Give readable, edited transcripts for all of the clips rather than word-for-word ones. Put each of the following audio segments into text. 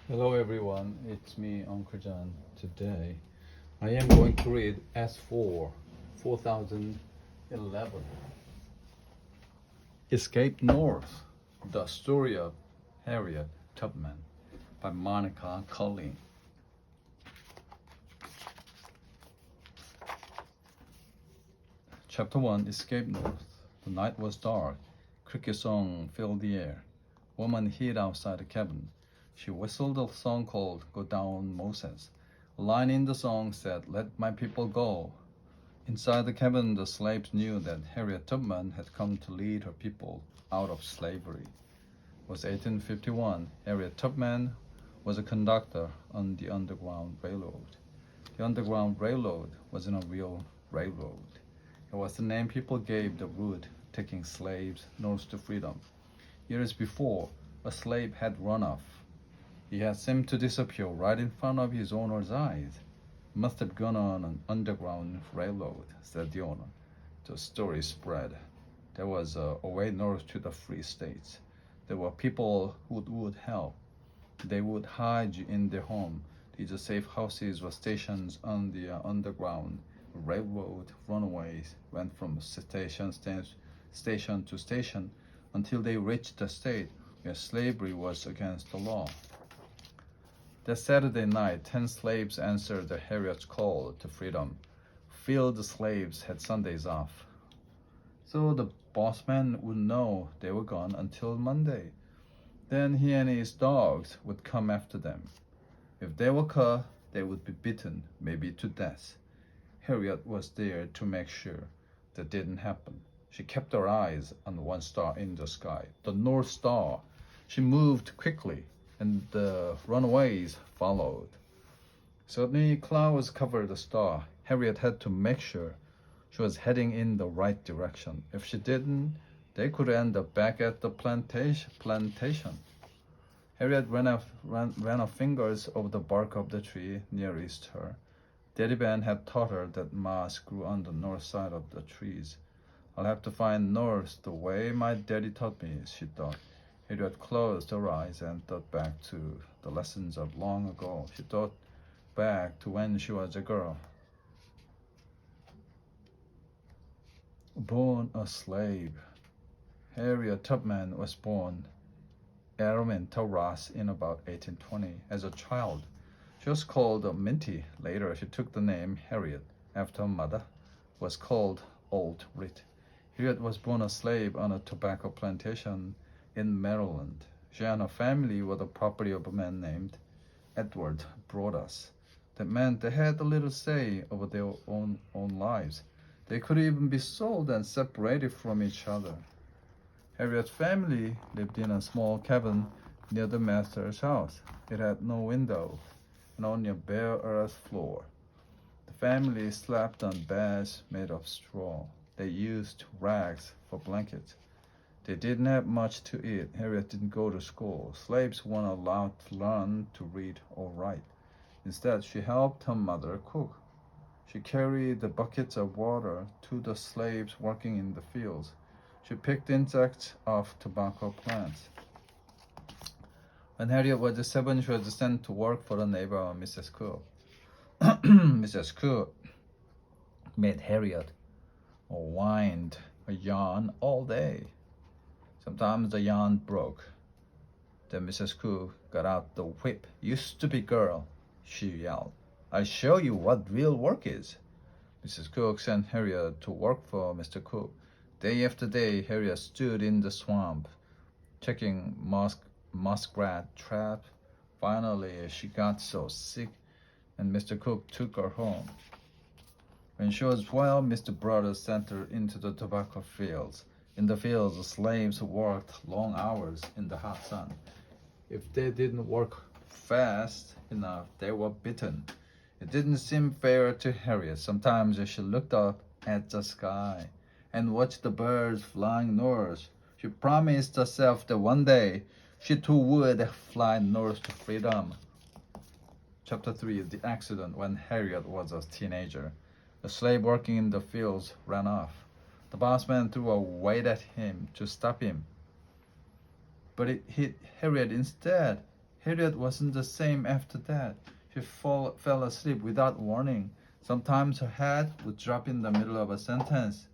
Hello everyone, it's me, Uncle John. Today I am going to read S4 4011 Escape North, the story of Harriet Tubman by Monica Collin. Chapter 1 Escape North. The night was dark. Cricket song filled the air. Woman hid outside the cabin. She whistled a song called Go Down Moses. A line in the song said, Let my people go. Inside the cabin, the slaves knew that Harriet Tubman had come to lead her people out of slavery. It was 1851. Harriet Tubman was a conductor on the Underground Railroad. The Underground Railroad wasn't a real railroad. It was the name people gave the route taking slaves north to freedom. Years before, a slave had run off. He had seemed to disappear right in front of his owner's eyes. Must have gone on an underground railroad, said the owner. The story spread. There was a way north to the free states. There were people who would help. They would hide you in their home. These safe houses were stations on the underground railroad. Runaways went from station to station until they reached the state where slavery was against the law. That Saturday night, 10 slaves answered the Harriet's call to freedom. Field slaves had Sundays off, so the boss man would know they were gone until Monday. Then he and his dogs would come after them. If they were caught, they would be beaten, maybe to death. Harriet was there to make sure that didn't happen. She kept her eyes on one star in the sky, the North Star. She moved quickly, and the runaways followed. Suddenly, clouds covered the star. Harriet had to make sure she was heading in the right direction. If she didn't, they could end up back at the plantation. Harriet ran her fingers over the bark of the tree nearest her. Daddy Ben had taught her that moss grew on the north side of the trees. I'll have to find north the way my daddy taught me, she thought. Harriet closed her eyes and thought back to the lessons of long ago. She thought back to when she was a girl. Born a slave. Harriet Tubman was born Araminta Ross in about 1820. As a child, she was called Minty. Later, she took the name Harriet after her mother was called Old Rit. Harriet was born a slave on a tobacco plantation in Maryland. She and her family were the property of a man named Edward Broaddus. That meant they had a little say over their own lives. They could even be sold and separated from each other. Harriet's family lived in a small cabin near the master's house. It had no window and only a bare earth floor. The family slept on beds made of straw. They used rags for blankets. They didn't have much to eat. Harriet didn't go to school. Slaves weren't allowed to learn to read or write. Instead, she helped her mother cook. She carried the buckets of water to the slaves working in the fields. She picked insects off tobacco plants. When Harriet was 7, she was sent to work for the neighbor, Mrs. Cook. Mrs. Cook made Harriet wind a yarn all day. Sometimes the yarn broke. Then Mrs. Cook got out the whip. "You stupid girl," she yelled. "I'll show you what real work is." Mrs. Cook sent Harriet to work for Mr. Cook. Day after day, Harriet stood in the swamp, checking muskrat traps. Finally, she got so sick, and Mr. Cook took her home. When she was 12, Mr. Broaddus sent her into the tobacco fields. In the fields, the slaves worked long hours in the hot sun. If they didn't work fast enough, they were beaten. It didn't seem fair to Harriet. Sometimes she looked up at the sky and watched the birds flying north. She promised herself that one day she too would fly north to freedom. Chapter 3 The accident when Harriet was a teenager. A slave working in the fields ran off. The bossman threw a weight at him to stop him, but it hit Harriet instead. Harriet wasn't the same after that. She fell asleep without warning. Sometimes her head would drop in the middle of a sentence,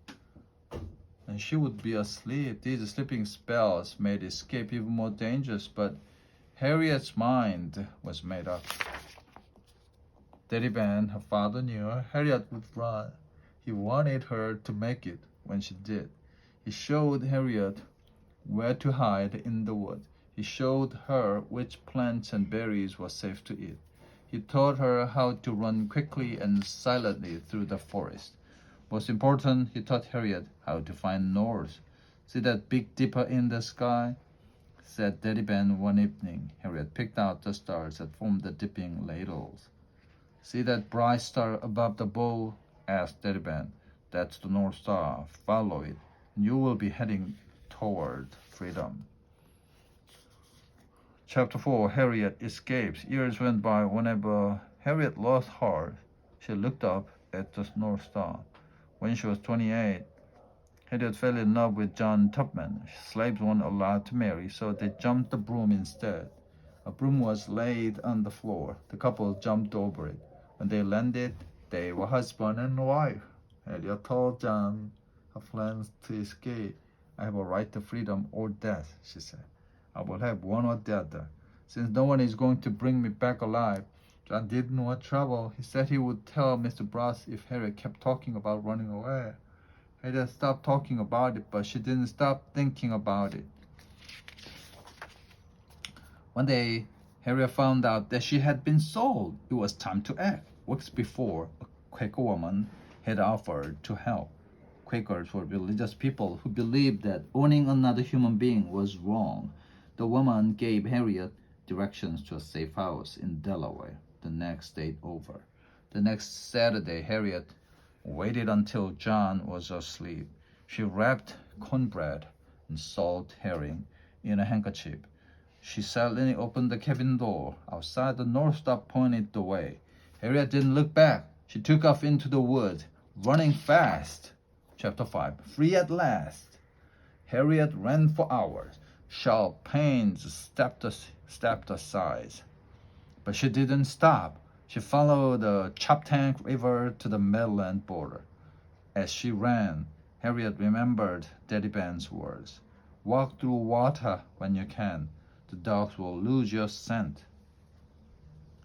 and she would be asleep. These sleeping spells made escape even more dangerous, but Harriet's mind was made up. Daddy Ben, her father, knew Harriet would run. He wanted her to make it when she did. He showed Harriet where to hide in the wood. He showed her which plants and berries were safe to eat. He taught her how to run quickly and silently through the forest. Most important, he taught Harriet how to find north. "See that big dipper in the sky?" said Daddy Ben one evening. Harriet picked out the stars that formed the dipping ladles. "See that bright star above the bowl?" asked Daddy Ben. "That's the North Star. Follow it, and you will be heading toward freedom." Chapter 4, Harriet Escapes. Years went by. Whenever Harriet lost heart, she looked up at the North Star. When she was 28, Harriet fell in love with John Tubman. Slaves weren't allowed to marry, so they jumped the broom instead. A broom was laid on the floor. The couple jumped over it. When they landed, they were husband and wife. Harriet told John her plans to escape. "I have a right to freedom or death," she said. "I will have one or the other. Since no one is going to bring me back alive." John didn't want trouble. He said he would tell Mr. Brass if Harriet kept talking about running away. Harriet stopped talking about it, but she didn't stop thinking about it. One day, Harriet found out that she had been sold. It was time to act. Weeks before, a Quaker woman had offered to help. Quakers were religious people who believed that owning another human being was wrong. The woman gave Harriet directions to a safe house in Delaware, the next day over. The next Saturday, Harriet waited until John was asleep. She wrapped cornbread and salt herring in a handkerchief. She silently opened the cabin door. Outside, the North Star pointed the way. Harriet didn't look back. She took off into the woods, running fast. Chapter 5, Free at Last. Harriet ran for hours. Sharp pains stabbed her sides. But she didn't stop. She followed the Choptank River to the Maryland border. As she ran, Harriet remembered Daddy Ben's words. "Walk through water when you can. The dogs will lose your scent."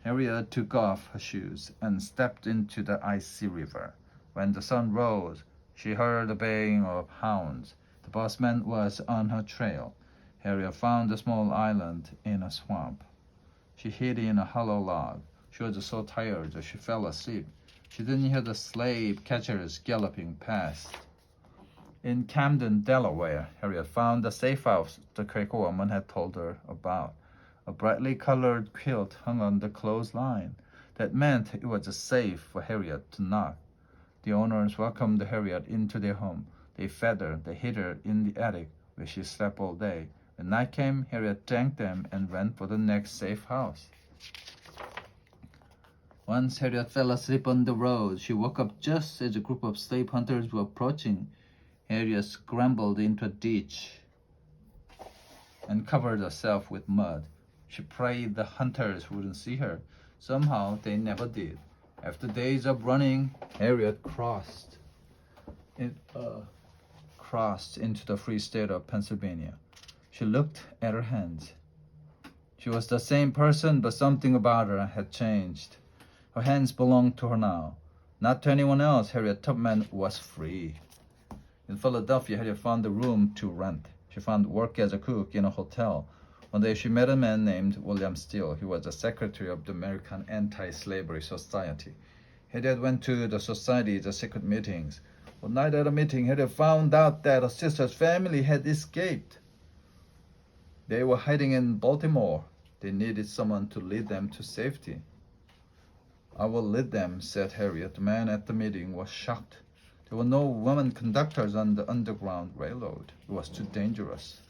Harriet took off her shoes and stepped into the icy river. When the sun rose, she heard the baying of hounds. The busman was on her trail. Harriet found a small island in a swamp. She hid in a hollow log. She was so tired that she fell asleep. She didn't hear the slave catchers galloping past. In Camden, Delaware, Harriet found the safe house the Quaker woman had told her about. A brightly colored quilt hung on the clothesline. That meant it was safe for Harriet to knock. The owners welcomed Harriet into their home. They fed her, they hid her in the attic, where she slept all day. When night came, Harriet thanked them and ran for the next safe house. Once Harriet fell asleep on the road. She woke up just as a group of slave hunters were approaching. Harriet scrambled into a ditch and covered herself with mud. She prayed the hunters wouldn't see her. Somehow they never did. After days of running, Harriet crossed into the free state of Pennsylvania. She looked at her hands. She was the same person, but something about her had changed. Her hands belonged to her now. Not to anyone else. Harriet Tubman was free. In Philadelphia, Harriet found a room to rent. She found work as a cook in a hotel. One day she met a man named William Steele. He was the secretary of the American Anti-Slavery Society. Harriet went to the society's secret meetings. One night at a meeting, Harriet found out that her sister's family had escaped. They were hiding in Baltimore. They needed someone to lead them to safety. "I will lead them," said Harriet. The man at the meeting was shocked. There were no women conductors on the Underground Railroad. It was too dangerous.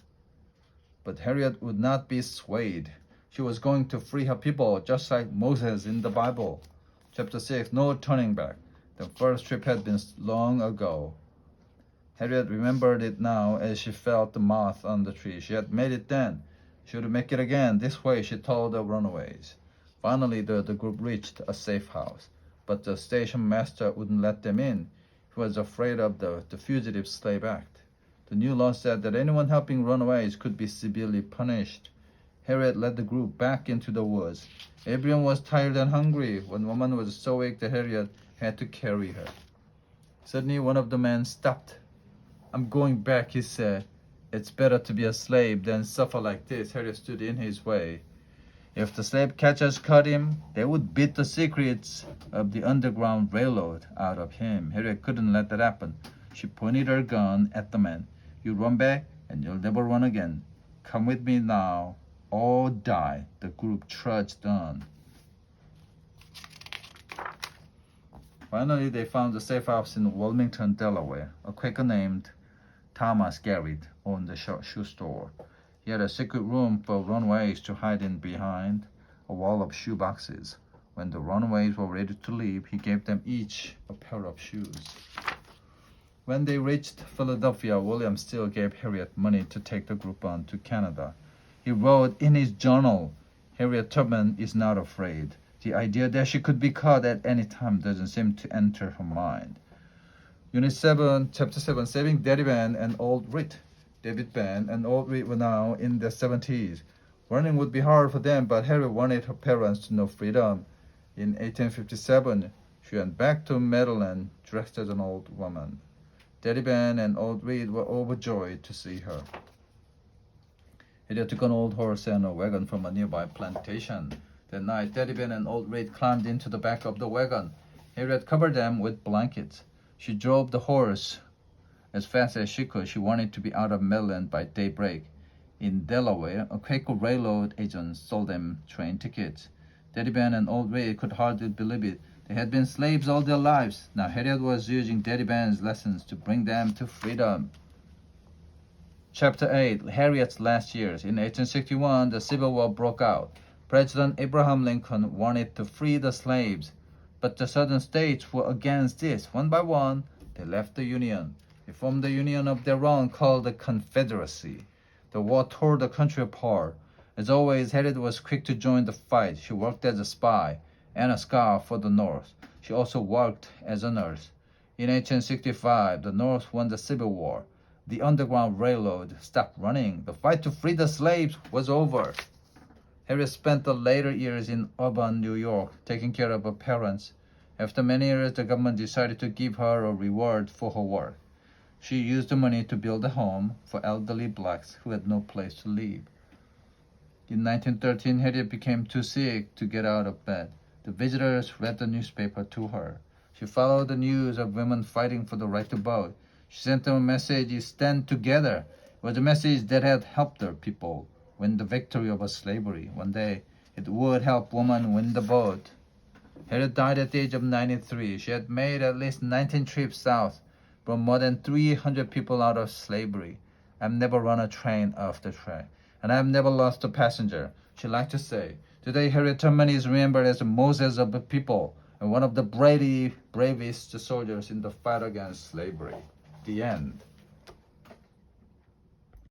But Harriet would not be swayed. She was going to free her people, just like Moses in the Bible. Chapter 6, No Turning Back. The first trip had been long ago. Harriet remembered it now as she felt the moth on the tree. She had made it then. She would make it again this way, she told the runaways. Finally, the group reached a safe house, but the station master wouldn't let them in. He was afraid of the Fugitive Slave Act. The new law said that anyone helping runaways could be severely punished. Harriet led the group back into the woods. Everyone was tired and hungry. One woman was so weak that Harriet had to carry her. Suddenly, one of the men stopped. "I'm going back," he said. "It's better to be a slave than suffer like this." Harriet stood in his way. If the slave catchers caught him, they would beat the secrets of the Underground Railroad out of him. Harriet couldn't let that happen. She pointed her gun at the man. "You run back, and you'll never run again. Come with me now, or die." The group trudged on. Finally, they found a safe house in Wilmington, Delaware. A Quaker named Thomas Garrett owned the shoe store. He had a secret room for runaways to hide in behind a wall of shoe boxes. When the runaways were ready to leave, he gave them each a pair of shoes. When they reached Philadelphia, William still gave Harriet money to take the group on to Canada. He wrote in his journal, "Harriet Tubman is not afraid. The idea that she could be caught at any time doesn't seem to enter her mind." Unit 7, Chapter 7, Saving Daddy Ben and Old Reed. David Ben and Old Reed were now in their 70s. Running would be hard for them, but Harriet wanted her parents to know freedom. In 1857, she went back to Maryland dressed as an old woman. Daddy Ben and Old Reed were overjoyed to see her. Harriet took an old horse and a wagon from a nearby plantation. That night, Daddy Ben and Old Reed climbed into the back of the wagon. Harriet covered them with blankets. She drove the horse as fast as she could. She wanted to be out of Maryland by daybreak. In Delaware, a Quaker railroad agent sold them train tickets. Daddy Ben and Old Reed could hardly believe it. They had been slaves all their lives. Now Harriet was using Daddy Ben's lessons to bring them to freedom. Chapter 8, Harriet's Last Years. In 1861, the Civil War broke out. President Abraham Lincoln wanted to free the slaves, but the southern states were against this. One by one, they left the Union. They formed a union of their own called the Confederacy. The war tore the country apart. As always, Harriet was quick to join the fight. She worked as a spy and a scout for the North. She also worked as a nurse. In 1865, the North won the Civil War. The Underground Railroad stopped running. The fight to free the slaves was over. Harriet spent the later years in urban New York, taking care of her parents. After many years, the government decided to give her a reward for her work. She used the money to build a home for elderly blacks who had no place to live. In 1913, Harriet became too sick to get out of bed. The visitors read the newspaper to her. She followed the news of women fighting for the right to vote. She sent them a message, "Stand together." It was a message that had helped her people win the victory over slavery. One day, it would help women win the vote. Harriet died at the age of 93. She had made at least 19 trips south, brought more than 300 people out of slavery. "I've never run a train off the track, and I've never lost a passenger," she liked to say. Today, Harriet Tubman is remembered as the Moses of the people and one of the bravest soldiers in the fight against slavery. The end.